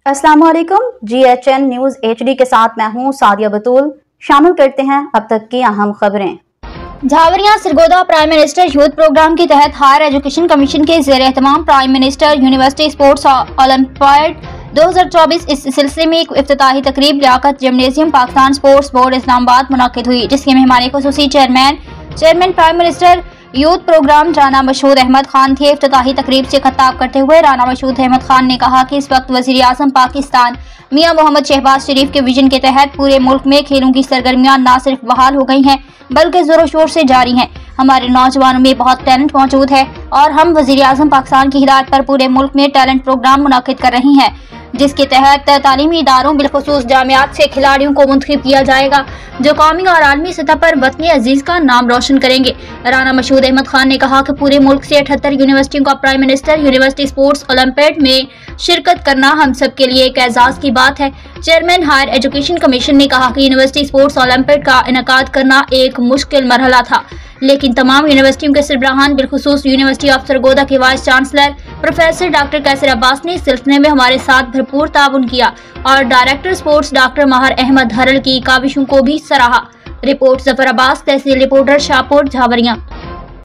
अस्सलाम वालेकुम। GHN news HD के साथ मैं हूँ सादिया बतूल। शामिल करते हैं अब तक की अहम खबरें। झावरिया Sargodha prime minister youth program के तहत हायर एजुकेशन कमीशन के ज़ेर एहतमाम prime minister university sports olympiad 2024 इस सिलसिले में एक इफ्तिताही तकरीब Liaquat gymnasium Pakistan sports board Islamabad मुनक्किद हुई, जिसके मेहमान खुसूसी chairman prime minister youth program Rana Mashhood Ahmad Khan थे। इफ्तिताही तकरीब से खिताब करते हुए राना मशहूद अहमद खान ने कहा कि इस वक्त वज़ीर आज़म पाकिस्तान मियां मोहम्मद शहबाज शरीफ के विजन के तहत पूरे मुल्क में खेलों की सरगर्मियां न सिर्फ बहाल हो गई हैं बल्कि जोरों शोर से जारी हैं। हमारे नौजवानों में बहुत टैलेंट मौजूद है और हम वज़ीर आज़म पाकिस्तान की हिदायत पर पूरे मुल्क में टैलेंट प्रोग्राम मुनक्किद कर रही हैं, जिसके तहत तालीमी इदारों बिलखुसूस जामियात से खिलाड़ियों को मुंतखब किया जाएगा जो कौमी और आलमी सतह पर वतन अजीज का नाम रोशन करेंगे। राना मशहूद अहमद खान ने कहा कि पूरे मुल्क से 78 यूनिवर्सिटियों का prime minister university sports olympiad में शिरकत करना हम सब के लिए एक एजाज की बात है। चेयरमैन हायर एजुकेशन कमीशन ने कहा कि यूनिवर्सिटी स्पोर्ट्स ओलंपियाड का इनेकाद करना एक मुश्किल मरहला था, लेकिन तमाम यूनिवर्सिटियों के सरबराहान बिलखुसूस यूनिवर्सिटी ऑफ सरगोदा के वाइस चांसलर प्रोफेसर डॉक्टर कैसर अब्बास ने इस सिलसिले में हमारे साथ भरपूर ताउन किया और डायरेक्टर स्पोर्ट्स डॉक्टर माहर अहमद हरल की काविशों को भी सराहा। रिपोर्ट जफर अब्बास, तहसील रिपोर्टर शाहपुर, झावरिया।